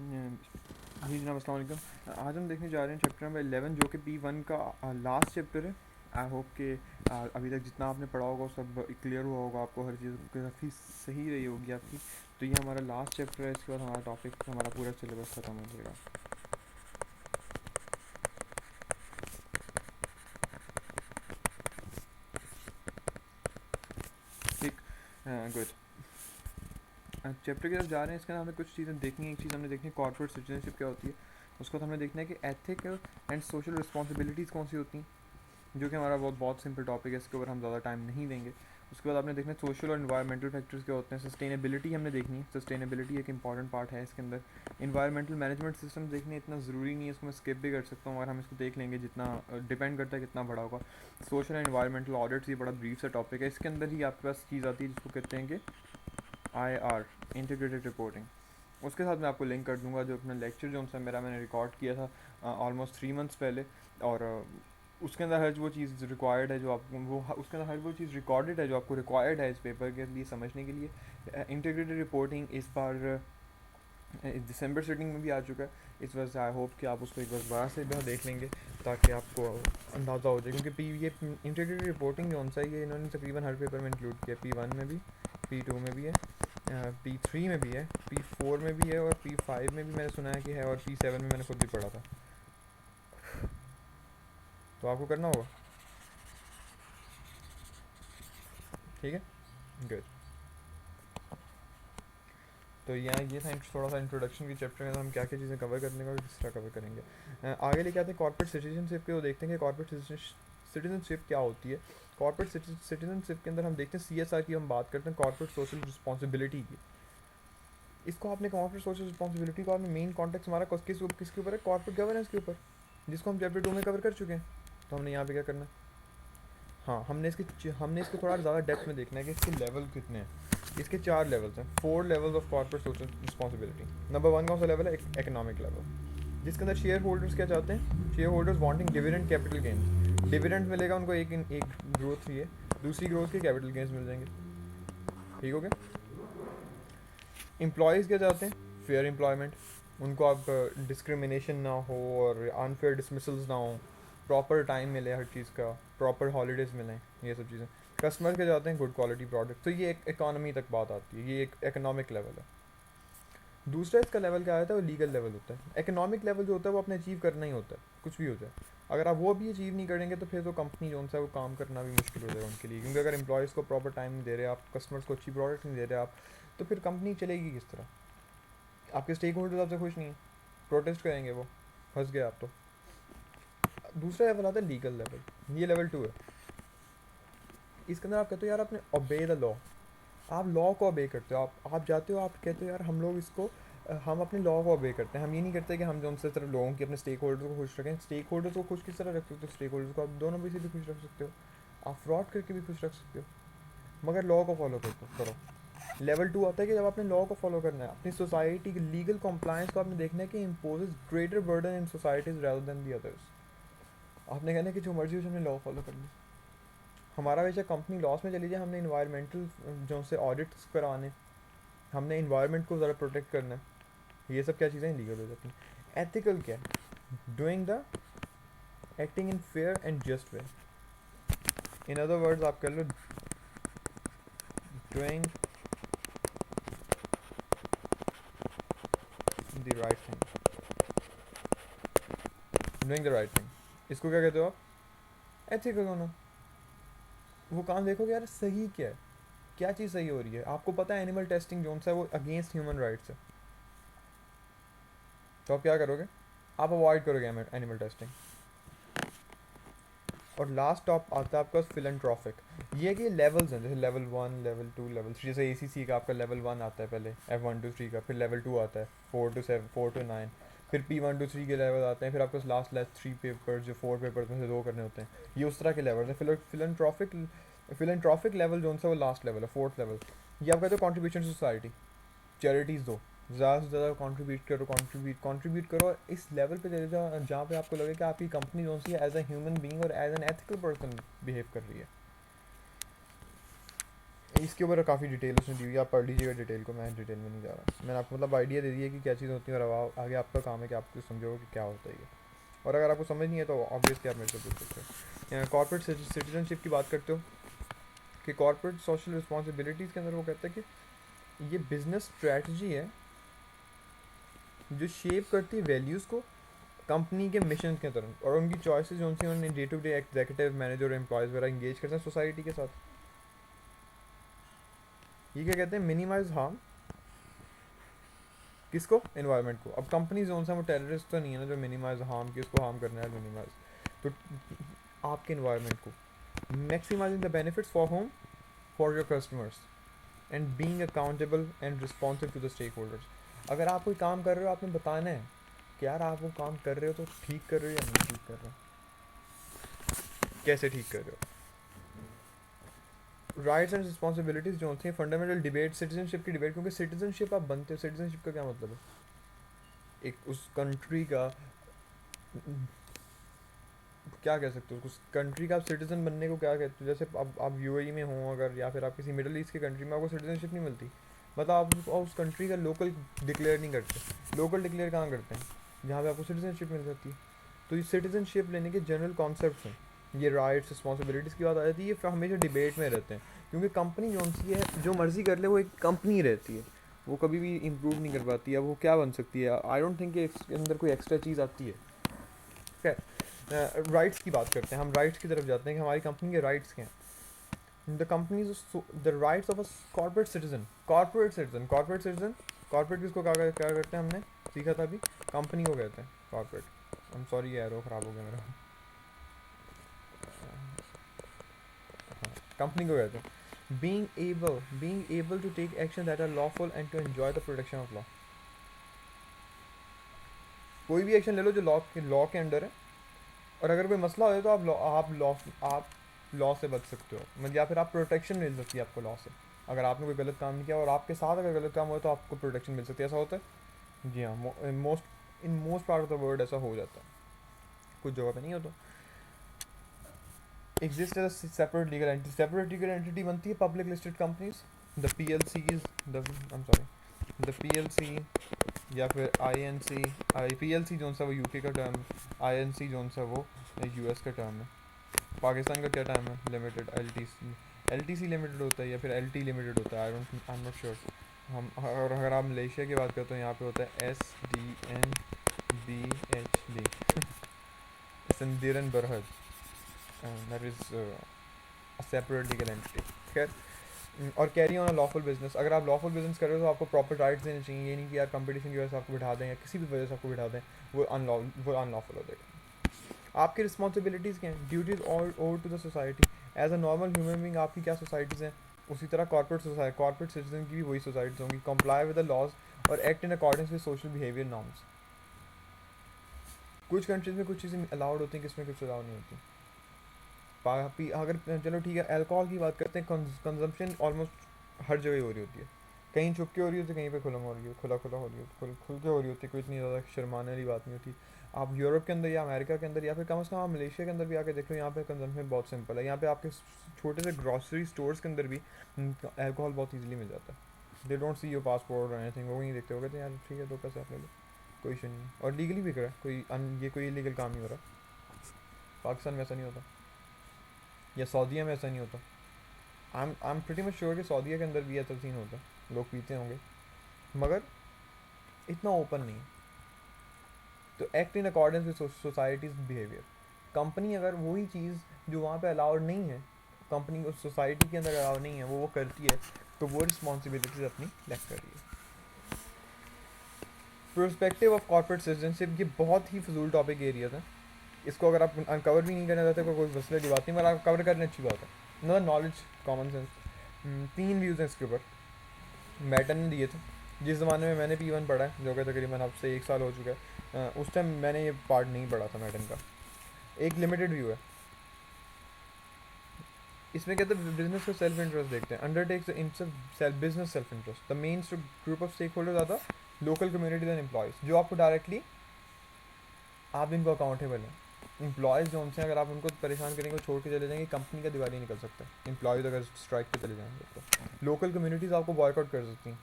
जी जनाब अस्सलाम वालेकुम। आज हम देखने जा रहे हैं चैप्टर नंबर 11 जो कि P1 का लास्ट चैप्टर है। आई होप कि अभी तक जितना आपने पढ़ा होगा वो सब क्लियर हुआ होगा, आपको हर चीज़ काफ़ी सही रही होगी आपकी। तो ये हमारा लास्ट चैप्टर है, इसके बाद हमारा टॉपिक हमारा पूरा सिलेबस ख़त्म हो जाएगा। ठीक, गुड। चैप्टर की तरफ जा रहे हैं। इसके अंदर हमें कुछ चीज़ें देखनी है। एक चीज़ हमने देखनी है कॉर्पोरेट सिटीजनशिप क्या होती है। उसको तो हमें देखना है कि एथिकल एंड सोशल रिस्पॉन्सिबिलिटीज़ कौन सी होती हैं, जो कि हमारा बहुत बहुत सिंपल टॉपिक है, इसके ऊपर हम ज़्यादा टाइम नहीं देंगे। उसके बाद आपने देखना है सोशल और इन्वायरमेंटल फैक्टर्स क्या होते हैं। सस्टेनेबिलिटी हमने देखनी है, सस्टेनेबिलिटी एक इंपॉर्टेंट पार्ट है इसके अंदर। इन्वायरमेंटल मैनेजमेंट सिस्टम देखने इतना ज़रूरी नहीं है, इसको मैं स्किप भी कर सकता हूँ अगर हम इसको देख लेंगे, जितना डिपेंड करता है कितना बड़ा होगा। सोशल एंड इन्वायरमेंटल ऑडिट्स ये बड़ा ब्रीफ सा टॉपिक है। इसके अंदर ही आपके पास चीज़ आती है जिसको कहते हैं कि IR, इंटीग्रेटेड रिपोर्टिंग। उसके साथ मैं आपको लिंक कर दूंगा जो अपना लेक्चर जो उनसे मैंने रिकॉर्ड किया था ऑलमोस्ट 3 मंथ्स पहले। और उसके अंदर हर वो चीज़ रिक्वायर्ड है जो आप वो उसके अंदर हर वो चीज़ रिकॉर्डेड है जो आपको रिक्वायर्ड है इस पेपर के लिए समझने के लिए। इंटीग्रेटेड रिपोर्टिंग इस बार दिसंबर सीटिंग में भी आ चुका है। इस वजह से आई होप कि आप उसको एक बार दोबारा से भी देख लेंगे ताकि आपको अंदाज़ा हो जाए, क्योंकि ये इंटीग्रेटेड रिपोर्टिंग जो सा ये इन्होंने तकरीबन हर पेपर में इंक्लूड किया। P1 में भी, P2 में भी है, P3 में भी है, P4 में भी है, और P5 में भी मैंने सुना है कि है, और P7 में मैंने खुद भी पढ़ा था। तो आपको करना होगा, ठीक है, गुड। तो यहाँ ये था थोड़ा सा इंट्रोडक्शन की चैप्टर में हम क्या क्या चीज़ें कवर करने का और किस तरह कवर करेंगे। आगे लेके आते हैं कॉर्पोरेट सिटीजनशिप के। वो देखते हैं कि कॉर्पोरेट सिटीजनशिप क्या होती है। कॉर्पोरेट सिटीजनशिप के अंदर हम देखते हैं CSR की हम बात करते हैं, कॉर्पोरेट सोशल रिस्पॉन्सिबिलिटी की। इसको आपने कॉर्पोरेट सोशल रिस्पॉन्सिबिलिटी को आपने मेन कॉन्टेक्स्ट हमारा किसके ऊपर है, कॉर्पोरेट गवर्नेंस के ऊपर, जिसको हम चैप्टर 2 में कवर कर चुके हैं। तो हमने यहाँ पे क्या करना है, हाँ हमने इसको थोड़ा ज़्यादा डेप्थ में देखना है कि इसके लेवल कितने हैं। इसके 4 लेवल्स हैं, 4 levels of corporate social responsibility. Number 1 कौन सा लेवल है, इकोनॉमिक लेवल, जिसके अंदर शेयर होल्डर्स क्या चाहते हैं, share holders wanting dividend capital gains. Dividend मिलेगा उनको, एक ग्रोथ ही है, दूसरी ग्रोथ के कैपिटल गेन्स मिल जाएंगे। ठीक हो गया। एम्प्लॉयज़ क्या चाहते हैं, फेयर एम्प्लॉयमेंट, उनको आप डिस्क्रिमिनेशन ना हो और अनफेयर डिसमिसल्स ना हो, प्रॉपर टाइम मिले हर चीज़ का, प्रॉपर हॉलीडेज़ मिलें, ये सब चीज़ें। कस्टमर के जाते हैं गुड क्वालिटी प्रोडक्ट। तो ये एक इकॉनमी तक बात आती है, ये एक इकोनॉमिक लेवल है। दूसरा इसका लेवल क्या आता है, वो लीगल लेवल होता है। इकोनॉमिक लेवल जो होता है वो अपने अचीव करना ही होता है, कुछ भी हो जाए। अगर आप वो भी अचीव नहीं करेंगे तो फिर तो कंपनी जो है वो काम करना भी मुश्किल हो जाएगा उनके लिए, क्योंकि अगर एम्प्लॉयज़ को प्रॉपर टाइम नहीं दे रहे आप, कस्टमर्स को अच्छी प्रोडक्ट नहीं दे रहे आप, तो फिर कंपनी चलेगी किस तरह। आपके स्टेक होल्डर्स आपसे खुश नहीं है, प्रोटेस्ट करेंगे, वो फंस गए आप तो। दूसरा लेवल आता है लीगल लेवल, ये लेवल 2 है। इसके अंदर आप कहते हो यार आपने ओबे द लॉ, आप लॉ को ओबे करते हो, आप जाते हो, आप कहते हो यार हम लोग इसको हम अपने लॉ को ओबे करते हैं। हम ये नहीं करते कि हम जो उनसे तरफ लोगों की अपने स्टेक होल्डर को खुश रखें। स्टेक होल्डर्स को खुश किस तरह रख सकते हो, स्टेक होल्डर्स को आप दोनों में से भी खुश रख सकते हो, आप फ्रॉड करके भी खुश रख सकते हो, मगर लॉ को फॉलो करो। लेवल 2 आता है कि जब आपने लॉ को फॉलो करना है, अपनी सोसाइटी की लीगल कंप्लायंस को आपने देखना है कि imposes greater burden in societies rather than the others. आपने कहना है कि जो मर्जी हो हमने लॉ फॉलो करना है। हमारा वैसे कंपनी लॉस में चली जाए, हमने इन्वायरमेंटल जो से ऑडिट्स कराने, हमने इन्वायरमेंट को ज़रा प्रोटेक्ट करना है, ये सब क्या चीज़ें लीगल हो जाती हैं। एथिकल क्या है, doing the acting in fair and just way. In other words आप कह लो doing the right thing, doing the right thing, इसको क्या कहते हो आप, एथिकल होना। वो काम देखोगे यार सही क्या है, क्या चीज़ सही हो रही है। आपको पता है एनिमल टेस्टिंग जो है वो अगेंस्ट ह्यूमन राइट्स है, तो आप क्या करोगे, आप अवॉइड करोगे एनिमल टेस्टिंग। और लास्ट टॉप आता है आपका फिलंट्रॉफिक। ये कि लेवल्स हैं, जैसे लेवल 1, लेवल 2, लेवल 3। जैसे ACC का आपका लेवल 1 आता है पहले, F1 to 3 का, फिर लेवल 2 आता है 4 to 7, 4 to 9, फिर P1 to 3 के लेवल आते हैं, फिर आपको लास्ट 3 पेपर जो 4 पेपर में से 2 करने होते हैं, ये उस तरह के लेवल हैं। फिलंट्रॉफिक लेवल जो है वो लास्ट लेवल है, 4th लेवल। ये आप कहते हो कॉन्ट्रीब्यूशन टू सोसाइटी, चैरिटीज़ दो, ज़्यादा से ज़्यादा कंट्रीब्यूट करो इस लेवल पे चले जाओ जहाँ पे आपको लगे कि आपकी कंपनी जो see as a human being और as an ethical person behave कर रही है। इसके ऊपर काफ़ी डिटेल उसने दी हुई है, आप पढ़ लीजिएगा डिटेल को, मैं डिटेल में नहीं जा रहा, मैंने आपको मतलब आइडिया दे दिया कि क्या चीज़ होती है, और अब आगे आपका काम है कि आप समझो कि क्या होता है ये। और अगर आपको समझ नहीं है तो ऑब्वियसली आप मेरे से पूछ सकते हो। कॉर्पोरेट सिटीजनशिप की बात करते हो कि कॉर्पोरेट सोशल रिस्पॉन्सिबिलिटीज़ के अंदर वो कहता है कि ये बिजनेस स्ट्रैटेजी है जो शेप करती है वैल्यूज़ को कंपनी के मिशन के तरफ, और उनकी चॉइसेस जो उनसे उन्हें day to day executive manager और एम्प्लॉयज़ वगैरह इंगेज करते हैं सोसाइटी के साथ। ये क्या कहते हैं, मिनिमाइज हार्म किसको, एनवायरनमेंट को। अब कंपनी जोन से वो टेररिस्ट तो नहीं है ना जो मिनिमाइज हार्म, किसको हार्म करना है मिनिमाइज, तो आपके एनवायरनमेंट को। Maximising the benefits for home, for your customers, and being accountable and responsive to the stakeholders. अगर आप कोई काम कर रहे हो, आपने बताना है कि यार आप वो काम कर रहे हो तो ठीक कर रहे हो या नहीं ठीक कर रहे हो, कैसे ठीक कर रहे हो। राइट्स एंड रिस्पॉन्सिबिलिटीज़ जो होती हैं, फंडामेंटल डिबेट सिटीजनशिप की डिबेट, क्योंकि सिटीजनशिप आप बनते हो, सिटीजनशिप का क्या मतलब है, एक उस कंट्री का क्या कह सकते हो, उस कंट्री का आप सिटीजन बनने को क्या कहते हो। जैसे अब आप यूएई में हो अगर, या फिर आप किसी मिडिल ईस्ट की कंट्री में, आपको सिटीजनशिप नहीं मिलती, मतलब आप उस कंट्री का लोकल डिक्लेयर नहीं करते। लोकल डिक्लेयर कहाँ करते हैं, जहाँ पे आपको सिटीजनशिप मिल जाती है। तो ये सिटीजनशिप लेने के जनरल कॉन्सेप्ट्स हैं, ये राइट्स रिस्पॉन्सिबिलिटीज़ की बात आ जाती है, ये हमेशा डिबेट में रहते हैं, क्योंकि कंपनी जो सी है जो मर्जी कर ले, वो एक कंपनी रहती है, वो कभी भी इम्प्रूव नहीं कर पाती है। वो क्या बन सकती है, आई डोंट थिंक इसके अंदर कोई एक्स्ट्रा चीज़ आती है। खैर, राइट्स की बात करते हैं, हम राइट्स की तरफ जाते हैं कि हमारी कंपनी के राइट्स क्या हैं। The companies the rights of a corporate citizen, corporate किसको क्या करते हैं, हमने सीखा था अभी, कंपनी को कहते हैं corporate. I am sorry arrow ख़राब हो गया मेरा, कंपनी को कहते हैं। being able to take action that are lawful and to enjoy the protection of law। कोई भी एक्शन ले लो जो लॉ के अंडर है, और अगर कोई मसला हो जाए तो आप लॉ से बच सकते हो, मतलब या फिर आप प्रोटेक्शन मिल सकती है आपको लॉ से। अगर आपने कोई गलत काम नहीं किया और आपके साथ अगर गलत काम हुआ तो आपको प्रोटेक्शन मिल सकती है, ऐसा होता है जी हाँ। In most part of the world ऐसा हो जाता है, कुछ जगह पे नहीं होता। Exist as separate legal entity, separate legal entity बनती है public listed companies, the PLCs, the I am sorry the PLC, या फिर आईएनसी। पीएलसी जो सा वो यूके का टर्म, आईएनसी जो सा वो यूएस का टर्म है। पाकिस्तान का क्या टर्म है, लिमिटेड, एलटीसी लिमिटेड होता है या फिर एलटी लिमिटेड होता है, आई एम नॉट श्योर। हम और अगर आप मलेशिया की बात करते हो, यहाँ पे होता है SDNBHD Sendirian Berhad, that is a separate legal entity. खैर, और carry on a lawful business, अगर आप लॉफुल बिजनेस कर रहे हो तो आपको प्रॉपर राइट्स देने चाहिए, ये नहीं कि यार कंपटीशन की वजह से आपको बिठा दें या किसी भी वजह से आपको बिठा दें, वो अनलॉफुल हो जाएगा। आपकी रिस्पॉन्सिबिलिटीज़ क्या हैं, duties all over to the society. As a normal human being आपकी क्या सोसाइटीज़ हैं, उसी तरह कॉर्पोरेट सिटीजन की भी वही सोसाइटीज़ होंगी। कंप्लाई विद द लॉज और act in accordance with social behaviour norms. कुछ कंट्रीज़ में कुछ चीज़ें अलाउड होती हैं, किसमें कुछ अलाउड नहीं होती। अगर चलो ठीक है, अल्कोहल की बात करते हैं, कंजम्पशन ऑलमोस्ट हर जगह हो रही होती है, कहीं छुप के हो रही होती है, कहीं पे खुला हो रही हो, खुला हो रही हो, खुल के हो रही होती है, कोई इतनी ज़्यादा शर्माने वाली बात नहीं होती। आप यूरोप के अंदर या अमेरिका के अंदर या फिर कम से कम आप मलेशिया के अंदर भी आके देखो, यहाँ पे कंजम्पशन बहुत सिंपल है। यहाँ पे आपके छोटे से ग्रॉसरी स्टोर्स के अंदर भी अल्कोहल बहुत ईजिली मिल जाता है। They don't see your passport और एनीथिंग, वो नहीं देखते हो, कहते हैं यार ठीक है 2 पैसे आप ले लो, कोई इशू नहीं है, और लीगली बिक रहा है, ये कोई इलीगल काम नहीं हो रहा। पाकिस्तान में ऐसा नहीं होता, या सऊदीया में ऐसा नहीं होता। I am pretty much sure कि सऊदीया के अंदर भी ऐसा सीन होता है, लोग पीते होंगे मगर इतना ओपन नहीं। तो act in accordance with societies behaviour. Company अगर वही चीज़ जो वहाँ पे अलाउड नहीं है, कंपनी को सोसाइटी के अंदर अलाउड नहीं है, वो करती है, तो वो रिस्पॉन्सिबिलिटीज अपनी लेक कर रही है। प्रोस्पेक्टिव ऑफ कॉर्पोरेट सिटीजनशिप, ये बहुत ही फजूल टॉपिक एरिया था, इसको अगर आप अनकवर भी नहीं करना चाहते कोई मसले की बात नहीं, मगर आप कवर करना अच्छी बात है। मतलब नॉलेज, कॉमन सेंस। 3 व्यूज़ हैं इसके ऊपर, मैटन ने दिए थे। जिस ज़माने में मैंने P1 पढ़ा है, जो कि तकरीबन अब से 1 साल हो चुका है, उस टाइम मैंने ये पार्ट नहीं पढ़ा था मैटन का। एक लिमिटेड व्यू है, इसमें कहते हैं बिजनेस का सेल्फ इंटरेस्ट देखते हैं। Undertakes business self interest, the main group of stakeholders are the local communities and employees, जो आपको डायरेक्टली आप इनको अकाउंटेबल हैं। एम्प्लॉयज़ जो उनसे अगर आप उनको परेशान करेंगे छोड़ के चले जाएंगे कंपनी का दिवाली निकल सकता है एम्प्लॉयज़ अगर स्ट्राइक पे चले जाएंगे तो लोकल कम्युनिटीज़ आपको बॉयकॉट कर सकती हैं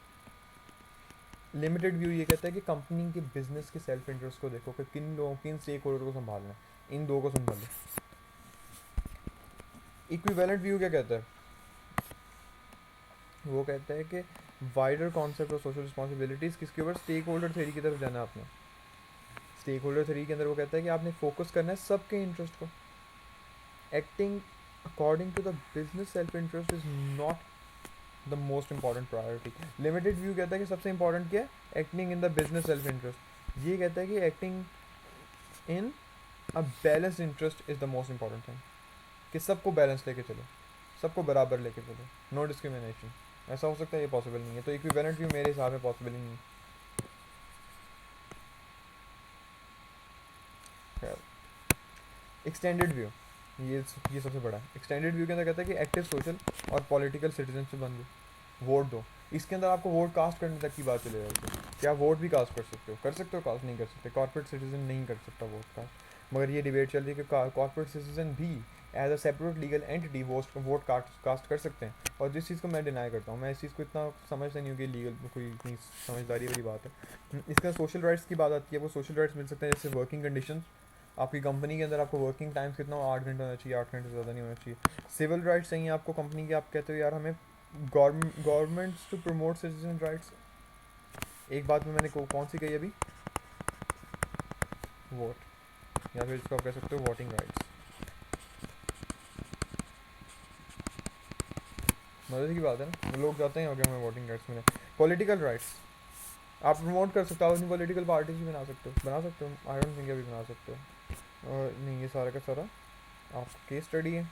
लिमिटेड व्यू ये कहता है कि कंपनी के बिजनेस के सेल्फ इंटरेस्ट को देखो कि किन लोगों किन स्टेक होल्डर को संभालना है इन दो को संभालो इक्विवेलेंट व्यू क्या कहता है वो कहता है कि wider concept of social responsibilities किसके ऊपर स्टेक होल्डर थ्योरी की तरफ जाना है आपने स्टेक होल्डर थ्योरी के अंदर वो कहता है कि आपने फोकस करना है सबके इंटरेस्ट को acting according to the business self interest is not the most important priority limited view कहता है कि सबसे इंपॉर्टेंट क्या है acting in the business self interest ये कहता है कि acting in a balance interest is the most important thing कि सबको बैलेंस लेके चलो सबको बराबर लेके चलो नो डिस्क्रिमिनेशन ऐसा हो सकता है ये पॉसिबल नहीं है तो इक्विवेलेंट व्यू मेरे हिसाब में पॉसिबल ही नहीं है एक्सटेंडेड व्यू ये सबसे बड़ा है एक्सटेंडेड व्यू के अंदर कहता है कि एक्टिव सोशल और पॉलिटिकल सिटीजनशिप बन गई वोट दो इसके अंदर आपको वोट कास्ट करने तक की बात चले जाएगी क्या वोट भी कास्ट कर सकते हो कास्ट नहीं कर सकते कॉर्पोरेट सिटीजन नहीं कर सकता वोट कास्ट मगर ये डिबेट चल रही है कि कॉर्पोरेट सिटीजन भी as a separate legal entity vote cast कर सकते हैं और जिस चीज़ को मैं डिनाई करता हूँ मैं इस चीज़ को इतना समझता नहीं हूँ कि लीगल कोई इतनी समझदारी वाली बात है इसका सोशल राइट्स की बात आती है वो सोशल राइट्स मिल सकते हैं जैसे वर्किंग कंडीशन आपकी कंपनी के अंदर आपको वर्किंग टाइम्स कितना 8 घंटे होना चाहिए 8 घंटे से ज़्यादा नहीं होना चाहिए सिविल राइट्स चाहिए आपको कंपनी के आप कहते हो यार हमें governments to promote citizen rights एक बात में मैंने कौन सी कही अभी वोट या फिर इसको आप कह सकते हो वोटिंग राइट्स मदद की बात है ना लोग चाहते हैं कि हमें वोटिंग राइट्स मिले पॉलिटिकल राइट्स आप प्रमोट कर सकते हो अपनी पॉलिटिकल पार्टीज भी बना सकते हो आई डोंट थिंक अभी बना सकते हो और नहीं ये सारा का सारा आपका केस स्टडी है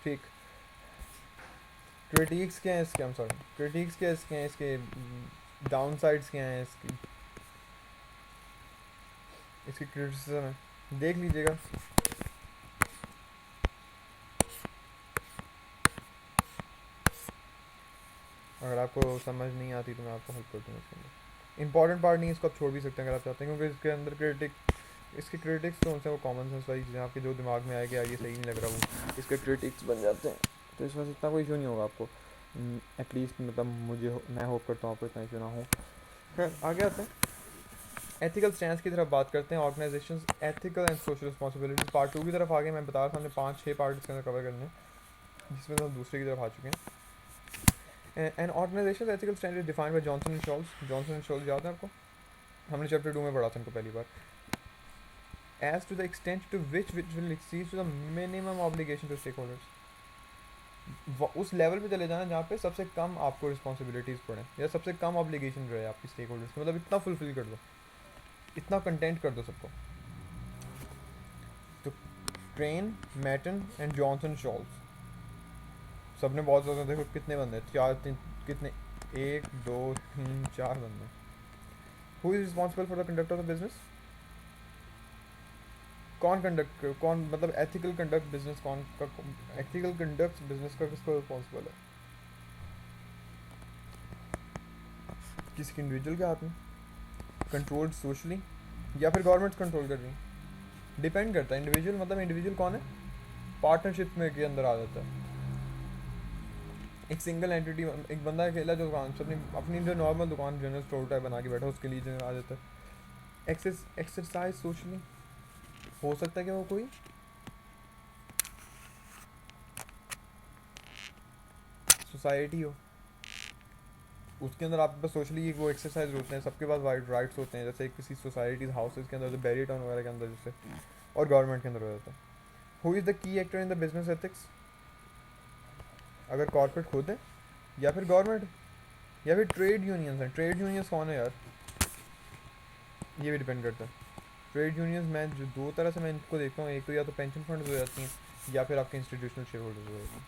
ठीक क्रिटिक्स क्या है इसके हम सॉरी क्रिटिक्स क्या इसके हैं इसके डाउन साइड्स क्या हैं इसकी क्रिटिसिज्म है देख लीजिएगा अगर आपको समझ नहीं आती तो मैं आपको हेल्प कर दूँगा इसके अंदर इंपॉर्टेंट पार्ट नहीं इसको आप छोड़ भी सकते हैं अगर आप चाहते हैं क्योंकि इसके अंदर इसके क्रिटिक्स तो उनसे वो कॉमन सेंस वाली चीज़ें आपके जो दिमाग में आएगी ये सही नहीं लग रहा वो इसके क्रिटिक्स बन जाते हैं तो इस वजह से इतना कोई इशू नहीं होगा आपको एटलीस्ट मतलब मैं होप करता हूँ आपको इतना इशू ना हो खैर आगे आते हैं एथिकल स्टैंड की तरफ बात करते हैं organisation ethical and social responsibilities part 2 की तरफ आगे मैं बता रहा था हमने 5-6 पार्ट इसके अंदर कवर करने हैं जिसमें हम दूसरे की तरफ आ चुके हैं an organisation ethical standard defined by Johnson and Scholes याद है आपको हमने चैप्टर 2 में पढ़ा था इनको पहली बार as to the extent to which will exceed to the minimum obligation to stakeholders उस लेवल पे चले जाना जहाँ पे सबसे कम आपको रिस्पॉन्सिबिलिटीज़ पड़े या सबसे कम ऑब्लिगेशन रहे आपकी स्टेक होल्डर्स की मतलब इतना फुलफिल कर दो इतना कंटेंट कर दो सबको तो ट्रेन मैटन एंड जॉनसन शॉल्स सब ने बहुत ज़्यादा देखो कितने बंदे कितने 1 2 3 4 बंदे who is responsible for the conduct of the business कौन मतलब एथिकल कंडक्ट बिजनेस कौन का एथिकल कंडक्ट बिजनेस का किसको रिस्पॉन्सिबल है किसी इंडिविजुअल के हाथ में कंट्रोल्ड सोशली या फिर गवर्नमेंट कंट्रोल कर रही है डिपेंड करता है इंडिविजुअल मतलब इंडिविजुअल कौन है पार्टनरशिप में के अंदर आ जाता है एक सिंगल एंटिटी एक बंदा अकेला जो दुकान अपनी जो नॉर्मल दुकान जनरल स्टोर टाइप बना के बैठा उसके लिए आ जाता है एक्सरसाइज सोशली हो सकता है कि वो कोई सोसाइटी हो उसके अंदर आपके पास सोशली वो एक्सरसाइज होते हैं सबके पास राइट्स होते हैं जैसे किसी सोसाइटीज़ हाउसेज के अंदर जो बैरी टाउन वगैरह के अंदर जैसे और गवर्नमेंट के अंदर हो जाता है who is the key actor in the business ethics अगर कॉर्पोरेट खुद है या फिर गवर्नमेंट या फिर ट्रेड यूनियंस हैं ट्रेड यूनियंस कौन है यार ये भी डिपेंड करता है ट्रेड यूनियंस मैं जो दो तरह से मैं इनको देखता हूँ एक तो या तो पेंशन फंड हो जाती हैं या फिर आपके इंस्टीट्यूशनल शेयर होल्डर्स हो जाते हैं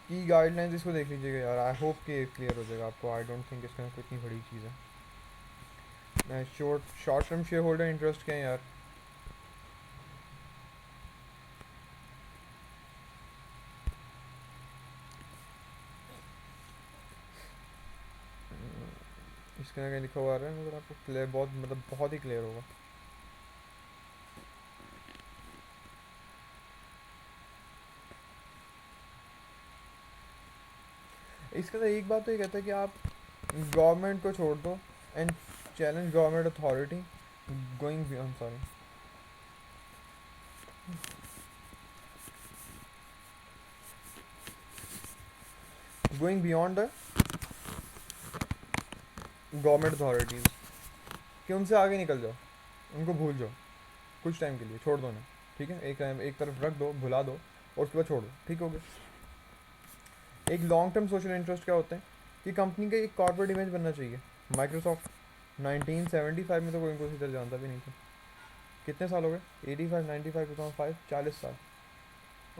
की गाइडलाइंस इसको देख लीजिएगा यार आई होप कि क्लियर हो जाएगा आपको आई डोंट थिंक इसमें कोई इतनी बड़ी चीज़ है short term share holder interest क्या है यार? इसके अंदर लिखा हुआ आ रहा है मतलब आपको क्लियर, बहुत मतलब बहुत ही क्लियर होगा। इसके अंदर एक बात तो ये कहता है कि आप गवर्नमेंट को छोड़ दो and challenge government authority going beyond, sorry, going beyond the government authorities, कि उनसे आगे निकल जाओ, उनको भूल जाओ कुछ टाइम के लिए, छोड़ दो उन्हें, ठीक है, एक तरफ रख दो, भुला दो और उसके बाद छोड़ दो, ठीक हो गया। एक लॉन्ग टर्म सोशल इंटरेस्ट क्या होते हैं कि कंपनी का एक कॉर्पोरेट इमेज बनना चाहिए। माइक्रोसॉफ्ट 1975 में तो कोई इनको इधर जानता भी नहीं था, कितने साल हो गए, 85, 95, 2005, 40 साल।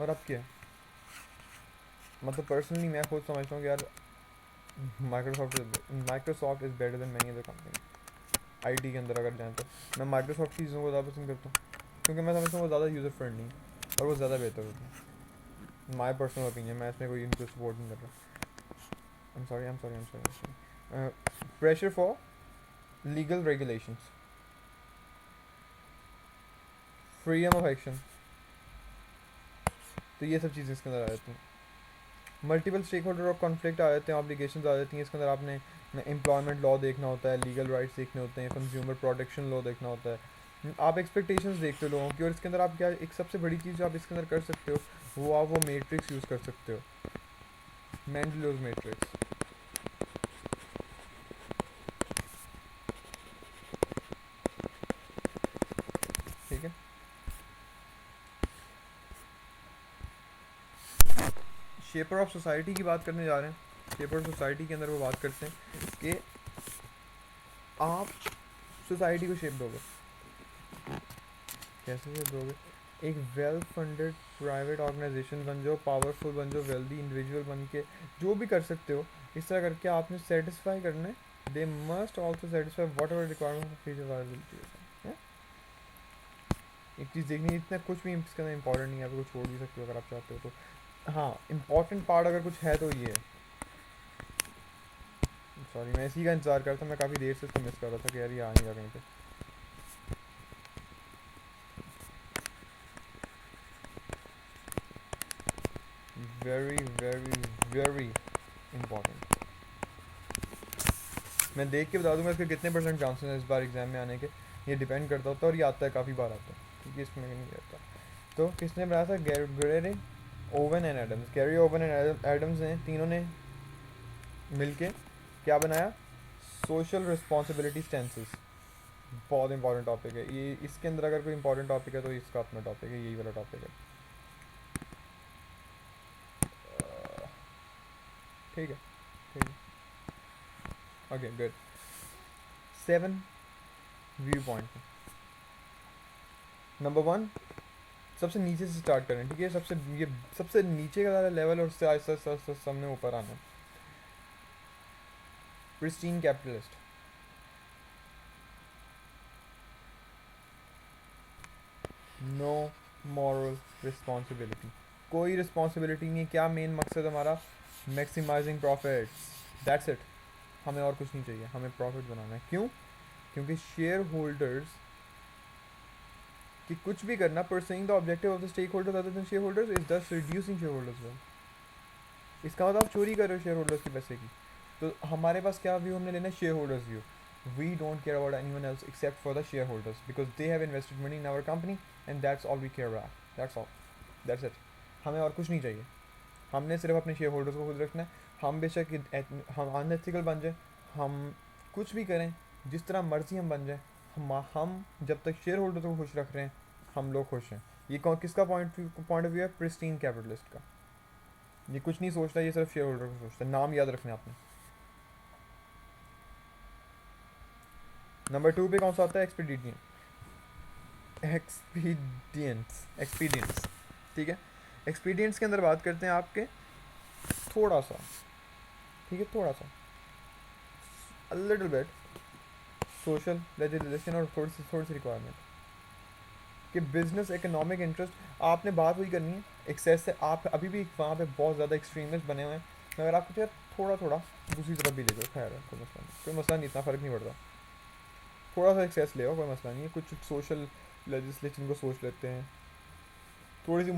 और अब क्या है, मतलब पर्सनली मैं खुद समझता हूँ कि यार Microsoft is better than many other company. IT के अंदर अगर जाएँ तो मैं माइक्रोसॉफ्ट की चीज़ों को ज़्यादा पसंद करता हूँ, क्योंकि मैं समझता हूँ वो ज़्यादा यूज़र फ्रेंडली है और वो ज़्यादा बेहतर होती है। माई पर्सनल ओपिनियन, मैं इसमें कोई इनको सपोर्ट नहीं कर रहा। Pressure for legal regulations, freedom of action, तो ये सब चीज़ें इसके अंदर आ जाती हैं। मल्टीपल स्टेक होल्डर और कॉन्फ्लिक्ट आ जाते हैं, ऑब्लिगेशंस आ जाती हैं इसके अंदर। आपने एम्प्लॉयमेंट लॉ देखना होता है, लीगल राइट्स देखने होते हैं, कंज्यूमर प्रोटेक्शन लॉ देखना होता है, आप एक्सपेक्टेशंस देखते हो लोगों की। और इसके अंदर आप क्या, एक सबसे बड़ी चीज़ जो आप इसके अंदर कर सकते हो वो आप वो मैट्रिक्स यूज़ कर सकते हो, मेंडलोज मैट्रिक्स, ठीक है। शेपर ऑफ सोसाइटी की बात करने जा रहे हैं। शेपर ऑफ सोसाइटी के अंदर वो बात करते हैं कि आप सोसाइटी को शेप दोगे, कैसे शेप दोगे? एक वेल फंडेड प्राइवेट ऑर्गेनाइजेशन बन जाओ, पावरफुल बन जाओ, वेल्दी इंडिविजुअल बन के जो भी कर सकते हो, इस तरह करके आपने सेटिस्फाई करना है। They must also satisfy what ever requirement of future viability. एक चीज़ देखनी है, इतना कुछ भी इसके अंदर इंपॉर्टेंट नहीं है, आप इसको छोड़ भी सकते हो अगर आप चाहते हो तो। हाँ, इंपॉर्टेंट पार्ट अगर कुछ है तो ये है। सॉरी, मैं इसी का इंतजार करता था, मैं काफ़ी देर से इसको मिस कर रहा था कि यार ये आ नहीं रहा कहीं पे। Very very very important. मैं देख के बता दूंगा इसके कितने परसेंट चांसेस हैं इस बार एग्जाम में आने के, ये डिपेंड करता होता है। और ये आता है, काफ़ी बार आता है, क्योंकि इसमें नहीं रहता। तो किसने बनाया था? Gary Owen and Adams. Gary Owen and Adams ने, तीनों ने मिलके क्या बनाया? Social responsibility stances. बहुत इंपॉर्टेंट टॉपिक है ये, इसके अंदर अगर कोई इंपॉर्टेंट टॉपिक है तो इसका अपना टॉपिक है, यही वाला टॉपिक है, ठीक है, ठीक है, okay good. 7 view point. Number 1, सबसे नीचे से स्टार्ट करें, ठीक है, ये सबसे नीचे का ज़्यादा लेवल और उससे आहिस्ता आहिस्ता सामने ऊपर आना। Pristine capitalist. No moral responsibility, कोई रिस्पॉन्सिबिलिटी नहीं है। क्या मेन मकसद हमारा? Maximising profits, that's it. हमें और कुछ नहीं चाहिए, हमें प्रॉफिट बनाना है। क्यों? क्योंकि शेयर होल्डर्स कि कुछ भी करना, pursuing the objective of the stakeholders other than shareholders is thus reducing shareholders wealth. इसका मतलब आप चोरी कर रहे हो शेयर होल्डर्स के पैसे की। तो हमारे पास क्या व्यू हमने लेना है? Shareholders view. We don't care about anyone else except for the shareholders because they have invested money in our company and that's all we care about, that's all, that's it. हमें और कुछ नहीं चाहिए, हमने सिर्फ अपने share holders को खुद रखना है। हम बेशक हम अनएथिकल बन जाए, हम कुछ भी करें, जिस तरह मर्जी हम बन जाए, हम जब तक शेयर होल्डर्स को खुश रख रहे हैं हम लोग खुश हैं। ये किसका पॉइंट ऑफ व्यू है? प्रिस्टीन कैपिटलिस्ट का। ये कुछ नहीं सोचता, ये सिर्फ शेयर होल्डर को सोचता है। नाम याद रखना है आपने। नंबर 2 पे कौन सा आता है? एक्सपीडियंट्स, ठीक है। एक्सपीडियंट्स के अंदर बात करते हैं आपके थोड़ा सा, ठीक है, थोड़ा सा, a little bit social legislation और थोड़ी सी रिक्वायरमेंट कि बिजनेस इकोनॉमिक इंटरेस्ट आपने बात वही करनी है एक्सेस से। आप अभी भी वहाँ पे बहुत ज़्यादा एक्सट्रीमिस्ट बने हुए हैं, मगर आपको यार थोड़ा थोड़ा दूसरी तरफ भी ले जाओ, खैर है कोई मसला नहीं, इतना फ़र्क नहीं पड़ता। थोड़ा सा एक्सेस ले आओ, कोई मसला नहीं है। कुछ सोशल लेजिस्लेशन को सोच लेते हैं, थोड़ी सी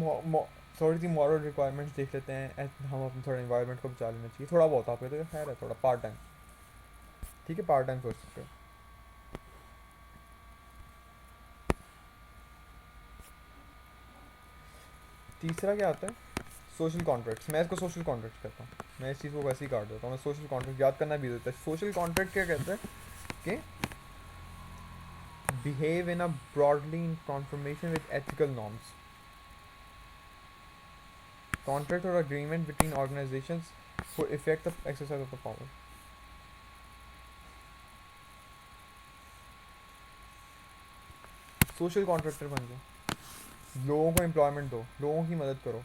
थोड़ी सी मॉरल रिक्वायरमेंट्स देख लेते हैं, हम अपने थोड़ा इन्वायरमेंट को बचा लेना चाहिए थोड़ा बहुत। आप कहते हो खैर है थोड़ा पार्ट टाइम, ठीक है पार्ट टाइम सोच सकते हो। तीसरा क्या आता है, सोशल कॉन्ट्रैक्ट्स। मैं इसको सोशल कॉन्ट्रैक्ट कहता हूँ, मैं इस चीज़ को वैसे ही काट देता हूँ। मैं सोशल कॉन्ट्रैक्ट याद करना भी देता है। सोशल कॉन्ट्रैक्ट क्या कहते हैं कि behave in a broadly in confirmation with ethical norms. Contract और agreement between organisations for effect of exercise of the power. Social contractor बन जाओ, लोगों को एम्प्लॉयमेंट दो, लोगों की मदद करो,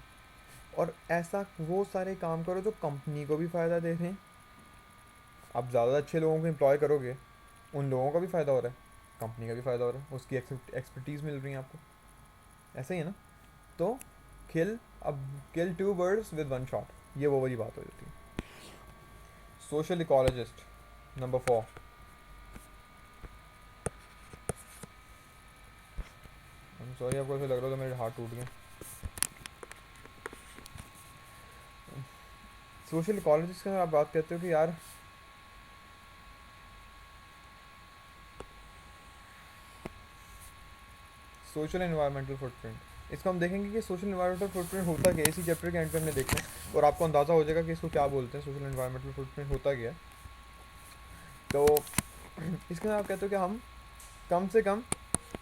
और ऐसा वो सारे काम करो जो कंपनी को भी फ़ायदा दे रहे हैं। आप ज़्यादा अच्छे लोगों को एम्प्लॉय करोगे, उन लोगों का भी फ़ायदा हो रहा है, कंपनी का भी फ़ायदा हो रहा है, उसकी एक्सपर्टीज़ मिल रही है आपको। ऐसा ही है ना। तो किल अब kill two birds with one shot, ये वो वाली बात हो जाती है। Social ecologist number 4। सॉरी आपको ऐसा लग रहा था मेरे हाथ टूट गए। सोशल इकोलॉजिस्ट का आप बात करते हो कि यार सोशल एनवायरमेंटल फुटप्रिंट, इसको हम देखेंगे कि सोशल एनवायरमेंटल फुटप्रिंट होता क्या है। इसी चैप्टर के एंड पे हमने देखना है और आपको अंदाज़ा हो जाएगा कि इसको क्या बोलते हैं, सोशल एनवायरमेंटल फुटप्रिंट होता क्या है। तो इसके अंदर आप कहते हो कि हम कम से कम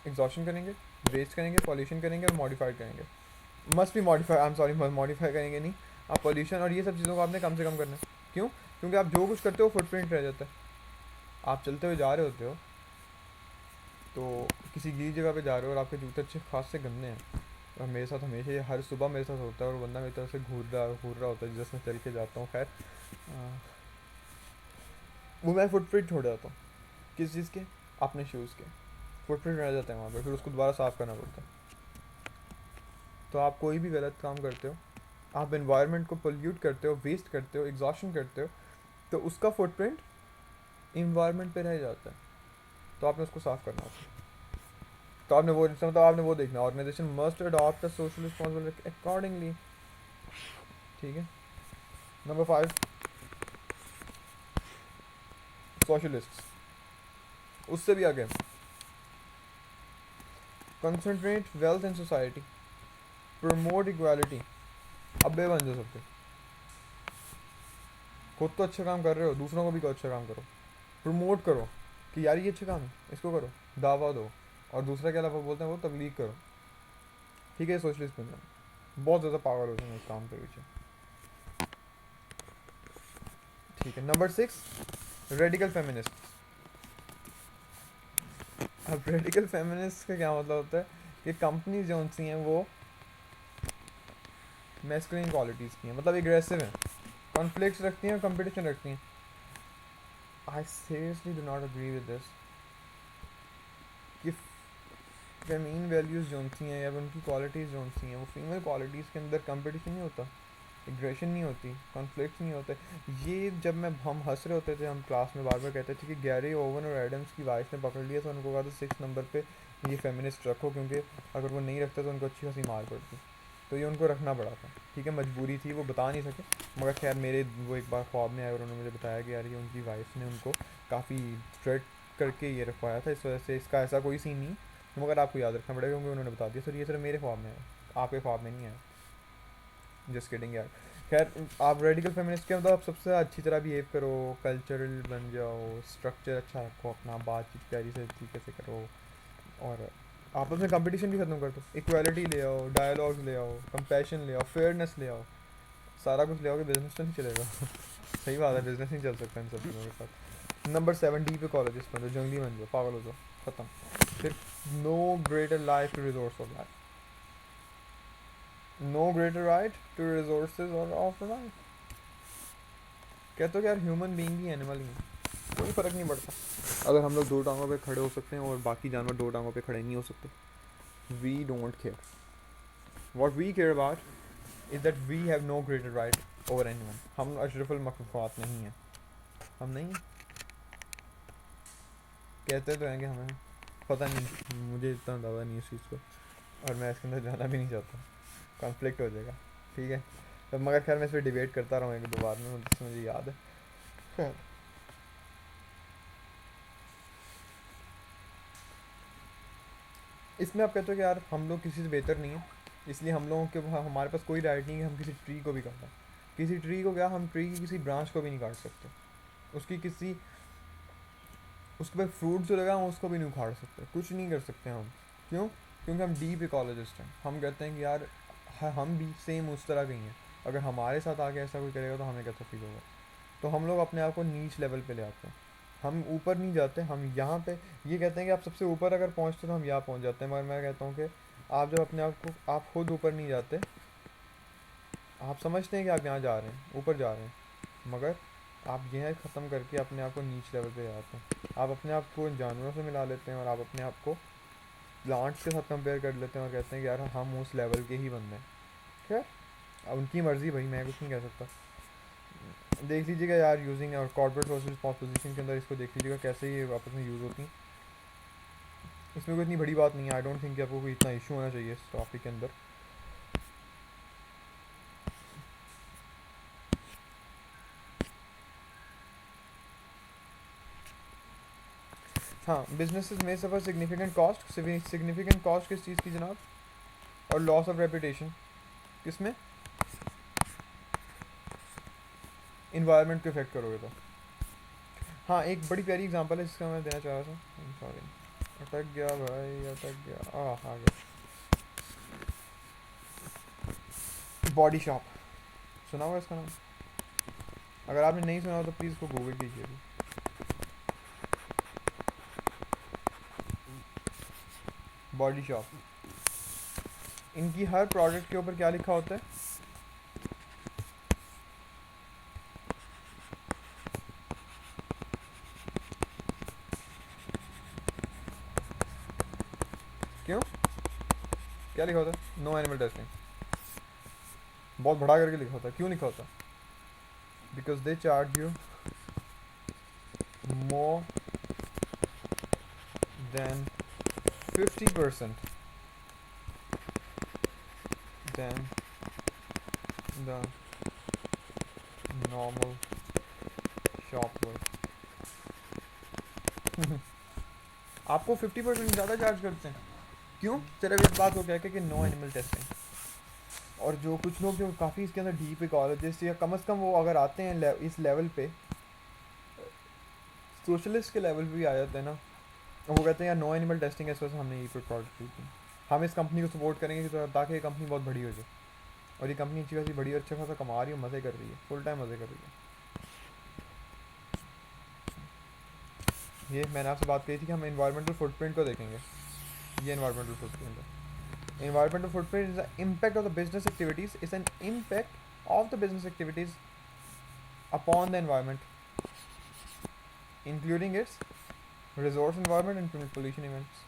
एग्जॉशन करेंगे, वेस्ट करेंगे, पॉल्यूशन करेंगे और मॉडिफाइड करेंगे। Must be modify, I am sorry, modify करेंगे नहीं। आप पॉल्यूशन और ये सब चीज़ों को आपने कम से कम करना है। क्यों? क्योंकि आप जो कुछ करते हो फुटप्रिंट रह जाता है। आप चलते हुए जा रहे होते हो, तो किसी गीली जगह पे जा रहे हो और आपके जूते अच्छे खास से गंदे हैं, और मेरे साथ हमेशा ये हर सुबह मेरे साथ होता है, और बंदा मेरी तरफ से घूर रहा होता है जिसमें चल के जाता हूँ। खैर वो मैं फुटप्रिंट छोड़ जाता हूँ। किस चीज़ के? अपने शूज़ के फुटप्रिंट रह जाते हैं वहाँ पे, फिर उसको दोबारा साफ़ करना पड़ता है। तो आप कोई भी गलत काम करते हो, आप इन्वायरमेंट को पोल्यूट करते हो, वेस्ट करते हो, एग्जॉशन करते हो, तो उसका फुटप्रिंट इन्वायरमेंट पे रह जाता है, तो आपने उसको साफ़ करना होता है। तो आपने वो मतलब आपने वो देखना, organisation must adopt the social responsibility accordingly. ठीक है। Number 5, socialist. उससे भी आगे, concentrate wealth in society, promote equality. अबे बन जाओ सबके, खुद तो अच्छा काम कर रहे हो, दूसरों को भी अच्छा काम करो, प्रमोट करो कि यार ये अच्छा काम है, इसको करो, दावा दो, और दूसरा क्या लफा बोलते हैं वो तबलीग करो। ठीक है, सोशलिस्ट बन जाओ, बहुत ज़्यादा पागल हो जाएंगे इस काम के पीछे। ठीक है। Number 6, radical feminist. अब रेडिकल फेमिनिस्ट का क्या मतलब होता है कि कंपनी जो सी हैं वो मैस्कुलिन क्वालिटीज़ की हैं, मतलब एग्रेसिव हैं, कॉन्फ्लिक्ट्स रखती हैं और कंपटीशन रखती हैं। I seriously do not agree with this कि फेमिन वैल्यूज़ जो सी हैं या उनकी क्वालिटीज़ जो सी हैं वो फीमेल क्वालिटीज़ के अंदर कंपटीशन नहीं होता, एग्रेशन नहीं होती, कॉन्फ्लिक्ट नहीं होते। ये जब हम हंस रहे होते थे, हम क्लास में बार बार कहते थे कि गैरी ओवन और एडम्स की वाइफ ने पकड़ लिया, तो उनको कहा था 6 नंबर पे ये फेमिनिस्ट रखो, क्योंकि अगर वो नहीं रखता तो उनको अच्छी खासी मार पड़ती। तो ये उनको रखना पड़ा था। ठीक है, मजबूरी थी, वो बता नहीं सके, मगर खैर मेरे वो एक बार ख्वाब में आए और उन्होंने मुझे बताया कि यार ये उनकी वाइफ ने उनको काफ़ी थ्रेट करके ये रखवाया था, इस वजह से इसका ऐसा कोई सीन नहीं, मगर आपको याद रखना पड़ेगा क्योंकि उन्होंने बता दिया। सर ये सिर्फ मेरे ख्वाब में है, आपके ख्वाब में नहीं है। जस्ट किडिंग यार। खैर, आप रेडिकल फेमिनिस्ट के मतलब आप सबसे अच्छी तरह बिहेव करो, कल्चरल बन जाओ, स्ट्रक्चर अच्छा रखो अपना, बातचीत प्यारी से तरीके से करो, और आपस में कंपटीशन भी खत्म कर दो, इक्वालिटी ले आओ, डायलॉग्स ले आओ, कंपैशन ले आओ, फेयरनेस ले आओ, सारा कुछ ले आओगे, बिजनेस तो नहीं चलेगा। सही बात है, बिजनेस नहीं चल सकता इन सब चीज़ों के साथ। नंबर 7, डीप इकोलॉजिस्ट बन जाओ, जंगली बन जाओ, पागल हो जाओ, खत्म। फिर no greater life to resource of life, no greater right to resources और ऑफ लाइफ। कहते हो कि यार ह्यूमन बीइंग भी एनिमल ही है, कोई फ़र्क नहीं पड़ता अगर हम लोग दो टांगों पे खड़े हो सकते हैं और बाकी जानवर दो टांगों पे खड़े नहीं हो सकते. We don't care. What we care about is that we have no greater right over anyone. हम अशरफुल मखलूक़ात नहीं हैं. हम नहीं कहते तो हैं कि हमें पता नहीं, मुझे इतना दावा नहीं है इस चीज़ पर और मैं इसके अंदर जाना भी नहीं चाहता. कॉन्फ्लिक्ट हो जाएगा. ठीक है. तो मगर खैर मैं इस पर डिबेट करता रहा हूँ एक दो बार में, मुझे याद है. खैर इसमें आप कहते हो कि यार हम लोग किसी से बेहतर नहीं है, इसलिए हम लोगों के हमारे पास कोई राइट नहीं है कि हम किसी ट्री को भी काटें. किसी ट्री को क्या, हम ट्री की किसी ब्रांच को भी नहीं काट सकते. उसकी किसी उसके पर फ्रूट जो लगा हम उसको भी नहीं उखाड़ सकते. कुछ नहीं कर सकते हम. क्यों? क्योंकि हम डीप इकोलॉजिस्ट हैं. हम कहते हैं कि यार हम भी सेम उस तरह के ही हैं. अगर हमारे साथ आके ऐसा कोई करेगा तो हमें कैसा फील होगा. तो हम लोग अपने आप को नीच लेवल पे ले आते हैं. हम ऊपर नहीं जाते. हम यहाँ पे ये कहते हैं कि आप सबसे ऊपर अगर पहुँचते तो हम यहाँ पहुँच जाते हैं. मगर मैं कहता हूँ कि आप जब अपने आप को आप खुद ऊपर नहीं जाते, आप समझते हैं कि आप यहाँ जा रहे हैं, ऊपर जा रहे हैं, मगर आप यह ख़त्म करके अपने आप को नीच लेवल पे जाते हैं. आप अपने आप को जानवरों से मिला लेते हैं और आप अपने आप को प्लांट्स के साथ कंपेयर कर लेते हैं और कहते हैं कि यार हम उस लेवल के ही बंदे हैं. खैर अब उनकी मर्ज़ी भाई, मैं कुछ नहीं कह सकता. देख लीजिएगा यार यूजिंग और कॉर्पोरेट वर्सेस पोजीशन के अंदर इसको देख लीजिएगा कैसे ये आपस में यूज़ होती हैं. इसमें कोई इतनी बड़ी बात नहीं है. आई डोंट थिंक कि आपको कोई इतना इशू होना चाहिए इस टॉपिक के अंदर. हाँ, बिजनेसेस में सफ़र सिग्निफिकेंट कॉस्ट. सिग्निफिकेंट कॉस्ट किस चीज़ की जनाब? और लॉस ऑफ रेपुटेशन किस में? इन्वायरमेंट को इफेक्ट करोगे तो. हाँ एक बड़ी प्यारी एग्जांपल है जिसका मैं देना चाह रहा था. सॉरी अटक गया भाई, अटक गया. आ गया. बॉडी शॉप सुना होगा इसका नाम. अगर आपने नहीं सुना हो तो प्लीज़ इसको गूगल कीजिए अभी. Body shop. इनकी हर प्रोडक्ट के ऊपर क्या लिखा होता है? क्यों? क्या लिखा होता है? No animal testing. बहुत बड़ा करके लिखा होता है. क्यों लिखा होता है? Because they charge you more than 50% then the normal shop work. आपको 50% ज़्यादा चार्ज करते हैं. क्यों? सिर्फ इस बात को कह के कि नो एनिमल टेस्टिंग. और जो कुछ लोग जो काफ़ी इसके अंदर डीप इकोलॉजिस्ट या कम से कम वो अगर आते हैं इस लेवल पे, सोशलिस्ट के लेवल पे भी आ जाते हैं ना, वो कहते हैं यार नो एनिमल टेस्टिंग है, इस वजह से हमने ये प्रोडक्ट खरीदी. हम इस कंपनी को सपोर्ट करेंगे ताकि ये कंपनी बहुत बड़ी हो जाए. और ये कंपनी अच्छी खासी बड़ी और अच्छा खासा कमा रही है, मज़े कर रही है, फुल टाइम मज़े कर रही है. ये मैंने आपसे बात कही थी कि हम इन्वायरमेंटल फुटप्रिंट को देखेंगे. ये इन्वायरमेंटल फुटप्रिंट है. Environmental footprint is the impact of the business activities. Is an impact of the business activities upon the environment, including its resource environment and pollution events.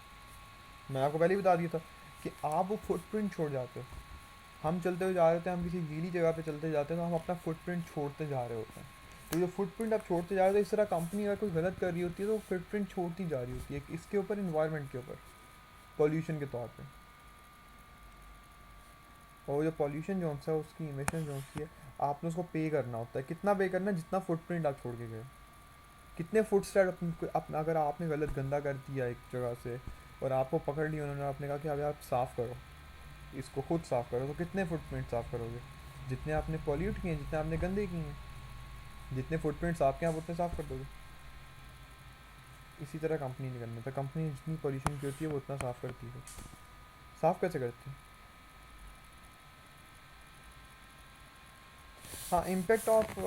मैं आपको पहले ही बता दिया था कि आप वो फुटप्रिंट छोड़ जाते हो. हम चलते हुए जा रहे थे, हम किसी गीली जगह पे चलते जाते हैं तो हम अपना फुटप्रिंट छोड़ते जा रहे होते हैं. तो जो फुटप्रिंट आप छोड़ते जा रहे हो, इस तरह कंपनी अगर कुछ गलत कर रही होती है तो फुटप्रिंट छोड़ती जा रही होती है इसके ऊपर, इन्वायरमेंट के ऊपर, पॉल्यूशन के तौर पे. और जो पॉल्यूशन जो है उसकी इमिशन जो है आपने उसको पे करना होता है. कितना पे करना है? जितना फुटप्रिंट आप छोड़ के गए. कितने फुट स्टेप अगर आपने गलत गंदा कर दिया एक जगह से और आपको पकड़ लिया उन्होंने, आपने कहा कि अभी आप साफ़ करो, इसको खुद साफ़ करो, तो कितने फुटप्रिंट साफ़ करोगे? जितने आपने पॉल्यूट किए हैं, जितने आपने गंदे किए हैं, जितने फुटप्रिंट्स आपके आप उतने साफ़ कर दोगे. इसी तरह कंपनी नहीं करना था. कंपनी जितनी पॉल्यूशन की होती है वो उतना साफ़ करती है. साफ़ कैसे करती है? हाँ इम्पेक्ट ऑफ,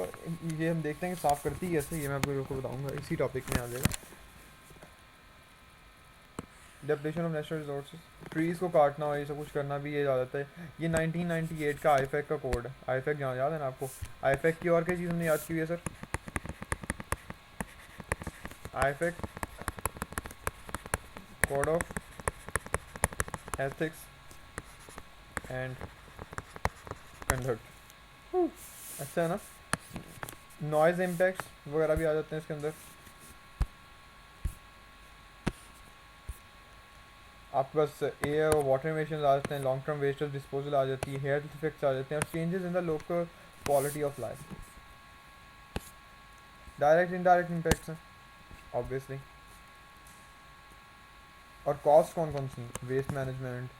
ये हम देखते हैं कि साफ़ करती है कैसे. ये मैं आपको बताऊंगा, इसी टॉपिक में आ जाएगा. Depression of natural resources. Trees को काटना और ये सब कुछ करना भी ये आदत है. ये 1998 का आईफेक का कोड है. आईफेक जहाँ याद है ना आपको? आईफेक की और क्या चीज़ हमने याद की हुई है sir? IFEC code of ethics and conduct. अच्छा है ना। नॉइज़ इम्पैक्ट्स वगैरह भी आ जाते हैं इसके अंदर। आपके पास एयर और वाटर इमिशंस आ जाते हैं, long term waste of disposal आ जाती है, हेल्थ इफेक्ट्स आ जाते हैं और changes in the local quality of life. Direct indirect impacts हैं ऑब्वियसली। और कॉस्ट कौन कौन सी? Waste management,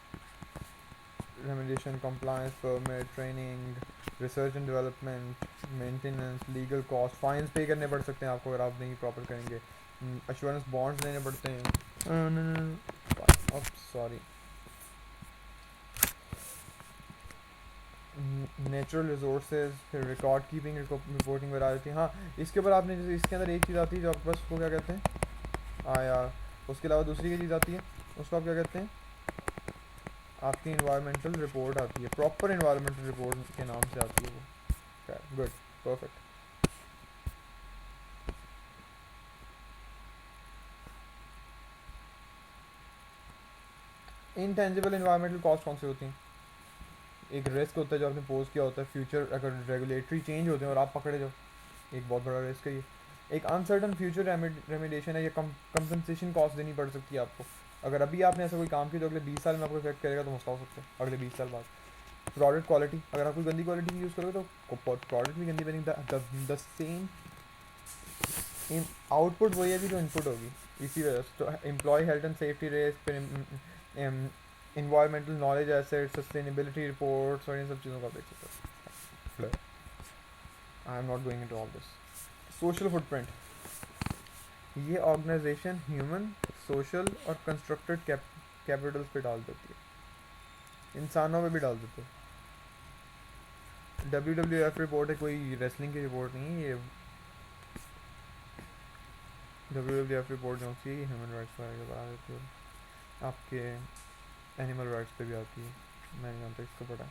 remediation, compliance, permit, training, research and development, maintenance, legal cost, fines पे करने पड़ सकते हैं आपको अगर आप नहीं प्रॉपर करेंगे, एश्योरेंस बॉन्ड्स लेने पड़ते हैं। सॉरी, नेचुरल रिसोर्सेज, फिर रिकॉर्ड कीपिंग, रिपोर्टिंग वगैरह आती है। हाँ, इसके ऊपर आपने जैसे इसके अंदर एक चीज़ आती है जो आपके पास, उसको क्या कहते हैं? हाँ यार, उसके अलावा दूसरी की चीज़ आती है, उसको आप क्या कहते हैं? आपकी इन्वायरमेंटल रिपोर्ट आती है, प्रॉपर इन्वायरमेंटल रिपोर्ट के नाम से आती है वो। Good, perfect. Intangible environmental cost कौन सी होती हैं? एक रिस्क होता है जो आपने पोज किया होता है, फ्यूचर अगर रेगुलेटरी चेंज होते हैं और आप पकड़े जाओ, एक बहुत बड़ा रिस्क है ये। एक अनसर्टन फ्यूचर रेमेडिएशन है, या कंपनसेशन कॉस्ट देनी पड़ सकती है आपको। अगर अभी आपने ऐसा कोई काम किया जो अगले 20 साल में आपको इफेक्ट करेगा, तो मसला हो सकता है अगले 20 साल बाद। प्रोडक्ट क्वालिटी, अगर आप कोई गंदी क्वालिटी की यूज़ करोगे तो प्रोडक्ट भी गंदी बनेगी। द सेम इन आउटपुट वही है जो इनपुट होगी। इसी वजह से तो employ health and safety race, फिर environmental knowledge asset, sustainability reports और इन सब चीज़ों का देख सकते हो। I am not going into all this. Social footprint, ये ऑर्गेनाइजेशन ह्यूमन, सोशल और कंस्ट्रक्टेड कैपिटल्स पे डाल देती है, इंसानों पे भी डाल देते हैं। WWF रिपोर्ट है, कोई रेसलिंग की रिपोर्ट नहीं है ये। WWF रिपोर्ट जो होती है ह्यूमन राइट्स के बारे में आती है, आपके एनिमल राइट्स पे भी आती है। मैं नहीं जानता इसको पढ़ा।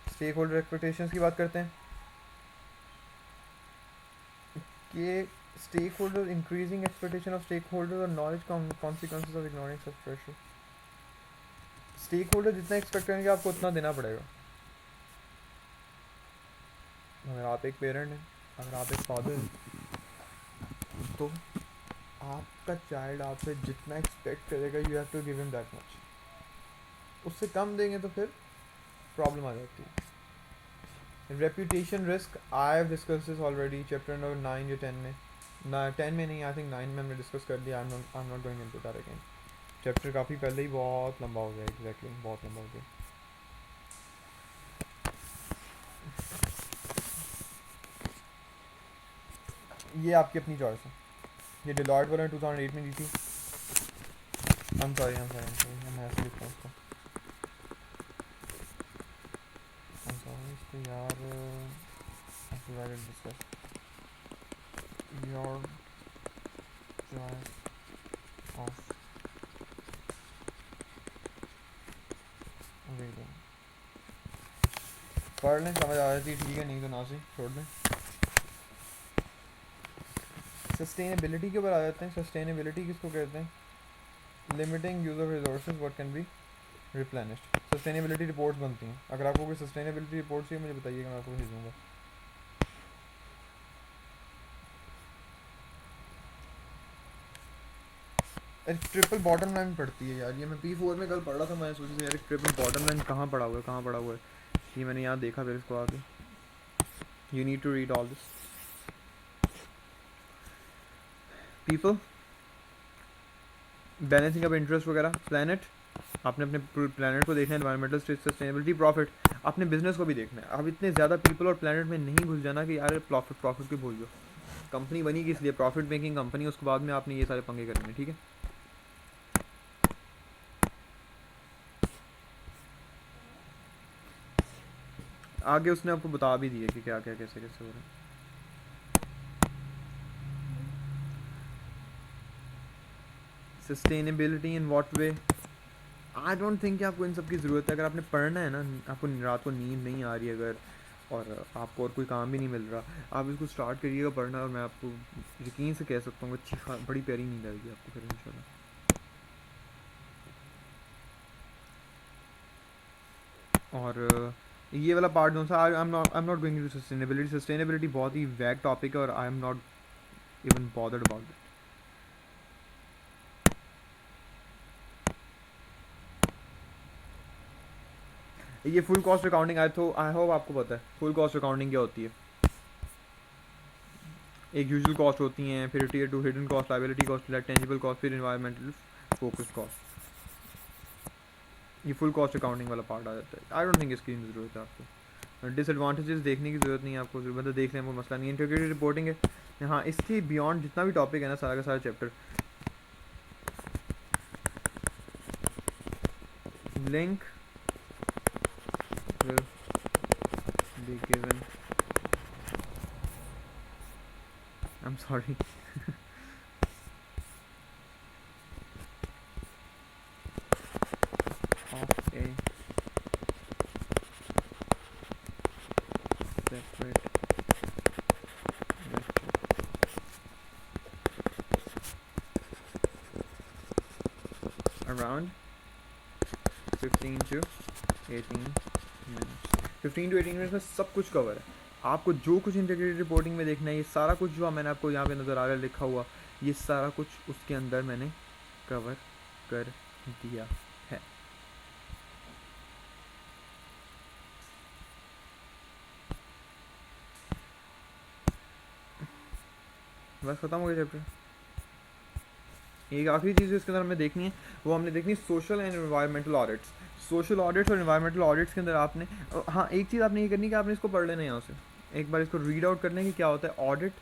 स्टेक होल्डर एक्सपेक्टेशंस की बात करते हैं कि stakeholder, increasing expectation of stakeholder और knowledge consequences of ignoring such pressure. Stakeholder जितना एक्सपेक्ट करेंगे आपको उतना देना पड़ेगा। अगर आप एक पेरेंट हैं, अगर आप एक फादर हैं, तो आपका चाइल्ड आपसे जितना एक्सपेक्ट करेगा, you have to give him that much. उससे कम देंगे तो फिर प्रॉब्लम आ जाती है। Reputation risk, I have discuss this already chapter number 9 या 10 में। ना 10 में नहीं, आई थिंक 9 में हमने डिस्कस कर लिया। आई am not going into that again. Chapter काफ़ी पहले ही बहुत लंबा हो गया, एग्जैक्टली बहुत लंबा हो गया। ये आपकी अपनी चॉइस है। ये डिलॉयट वाले 2008 में दी थी। I'm sorry, मैं ऐसे लिखता हूँ उसको। I'm sorry, इसको यार ऐसे वाले discuss your choice of reading. पढ़ लें, समझ आ जाती है ठीक है, नहीं तो ना से छोड़ दें। सस्टेनेबिलिटी के ऊपर आ जाते हैं। सस्टेनेबिलिटी किसको कहते हैं? Limiting use of resources what can be replenished. Sustainability reports बनती हैं। अगर आपको कोई सस्टेनेबिलिटी रिपोर्ट चाहिए मुझे बताइएगा, मैं आपको भेजूँगा। एक ट्रिपल बॉटम लाइन पढ़ती है यार, ये मैं P4 में कल पढ़ रहा था। मैंने सोचा यार एक ट्रिपल बॉटम लाइन कहाँ पढ़ा हुआ है, कहाँ पढ़ा हुआ है। ये मैंने यहाँ देखा, फिर इसको आगे you need to read all this. People, balancing of interest वगैरह, प्लानट, आपने अपने प्लानट को देखना है, एनवायरमेंटल सस्टेनेबिलिटी, प्रॉफिट, अपने बिजनेस को भी देखना है। अब इतने ज़्यादा पीपल और प्लानट में नहीं घुस जाना कि यार प्रॉफिट की भूल जाओ। कंपनी बनी किस लिए? प्रॉफिट मेकिंग कंपनी, उसके बाद में आपने ये सारे पंगे करेंगे, ठीक है। आगे उसने आपको बता भी दिया कि क्या क्या कैसे कैसे हो रहा है। Sustainability in what way? I don't think कि आपको इन सब की ज़रूरत है। अगर आपने पढ़ना है ना, आपको रात को नींद नहीं आ रही अगर, और आपको और कोई काम भी नहीं मिल रहा, आप इसको स्टार्ट करिएगा पढ़ना, और मैं आपको यकीन से कह सकता हूँ अच्छी बड़ी प्यारी नींद आएगी आपको फिर इंशाल्लाह। और ये वाला पार्ट जो सा, I am not going to sustainability बहुत ही वैग टॉपिक है, और I am not even bothered about it. ये full cost accounting, I hope आपको पता है फुल कॉस्ट अकाउंटिंग क्या होती है। एक यूजुअल कॉस्ट होती हैं, फिर tier two hidden cost, liability cost, tangible cost, फिर इन्वायरमेंटल फोकस्ड कॉस्ट। ये फुल कॉस्ट अकाउंटिंग वाला पार्ट आ जाता है। आई डोंट थिंक इसकी ज़रूरत है आपको, डिसएडवांटेजेस देखने की ज़रूरत नहीं है आपको, मतलब देख लें वो मसला नहीं है। इंटीग्रेटेड रिपोर्टिंग है, हाँ इसके बियॉन्ड जितना भी टॉपिक है ना, सारा का सारा chapter link will be given, I'm sorry, of a separate lecture around 15 to 18 minutes. 15 to 18 minutes में सब कुछ कवर है। आपको जो कुछ इंटीग्रेटेड रिपोर्टिंग में देखना है, ये सारा कुछ जो मैंने आपको यहाँ पे नज़र आ रहा है लिखा हुआ, ये सारा कुछ उसके अंदर मैंने कवर कर दिया है। बस खत्म हो गया चैप्टर। एक आखिरी चीज़ इसके अंदर हमें देखनी है, वो हमने देखनी है social and environmental audits. Social audits और एनवायरमेंटल ऑडिट्स के अंदर आपने, हाँ एक चीज़ आपने ये करनी कि आपने इसको पढ़ लेना है यहाँ से, एक बार इसको रीड आउट करने की क्या होता है। Audit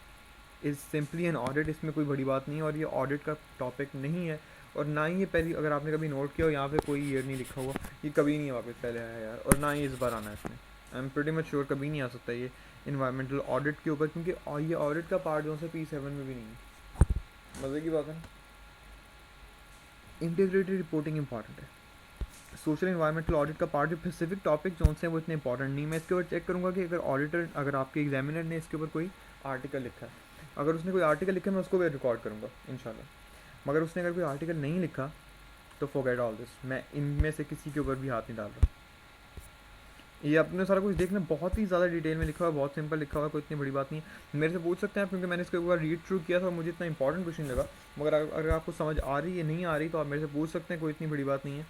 is simply an audit, इसमें कोई बड़ी बात नहीं है, और ये ऑडिट का टॉपिक नहीं है, और ना ही ये पहली, अगर आपने कभी नोट किया हो यहाँ पे कोई ईयर नहीं लिखा हुआ, ये कभी नहीं वापस पहले आया यार, और ना ही इस बार आना है इसमें। I am pretty much sure कभी नहीं आ सकता ये इन्वायरमेंटल ऑडिट के ऊपर, क्योंकि ये ऑडिट का पार्ट जो है P7 में भी नहीं है। मज़े की बात है। इंटीग्रेटेड रिपोर्टिंग इंपॉर्टेंट है। सोशल एनवायरमेंटल ऑडिट का पार्ट जो स्पेसिफिक टॉपिक जो हैं वो इतने इंपॉर्टेंट नहीं। मैं इसके ऊपर चेक करूँगा कि अगर ऑडिटर, अगर आपके एग्जामिनर ने इसके ऊपर कोई आर्टिकल लिखा है, अगर उसने कोई आर्टिकल लिखा है मैं उसको भी रिकॉर्ड करूँगा इंशाल्लाह। मगर उसने अगर कोई आर्टिकल नहीं लिखा तो फॉरगेट ऑल दिस, मैं इनमें से किसी के ऊपर भी हाथ नहीं डाल रहा। ये अपने सारा कुछ देखना, बहुत ही ज़्यादा डिटेल में लिखा हुआ है, बहुत सिंपल लिखा हुआ है, कोई इतनी बड़ी बात नहीं है। मेरे से पूछ सकते हैं आप, क्योंकि मैंने इसके ऊपर रीड थ्रू किया था और मुझे इतना इंपॉर्टेंट क्वेश्चन लगा। मगर अगर आपको समझ आ रही है नहीं आ रही तो आप मेरे से पूछ सकते हैं, कोई इतनी बड़ी बात नहीं है।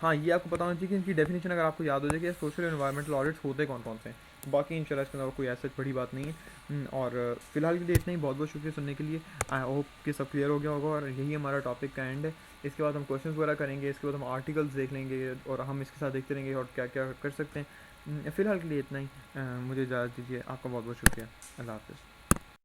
हाँ ये आपको पता होना चाहिए कि इनकी डेफिनेशन अगर आपको याद हो जाए कि सोशल एनवायरमेंटल ऑडिट्स होते कौन कौन से हैं। बाकी इंशाल्लाह इसके अलावा कोई ऐसा बड़ी बात नहीं है। और फिलहाल के लिए इतना ही। बहुत बहुत शुक्रिया सुनने के लिए। आई होप कि सब क्लियर हो गया होगा, और यही हमारा टॉपिक का एंड है। इसके बाद हम क्वेश्चंस वगैरह करेंगे, इसके बाद हम आर्टिकल्स देख लेंगे, और हम इसके साथ देखते रहेंगे और क्या क्या कर सकते हैं। फ़िलहाल के लिए इतना ही। मुझे इजाज़त दीजिए। आपका बहुत बहुत शुक्रिया। अल्लाह हाफ़िज़।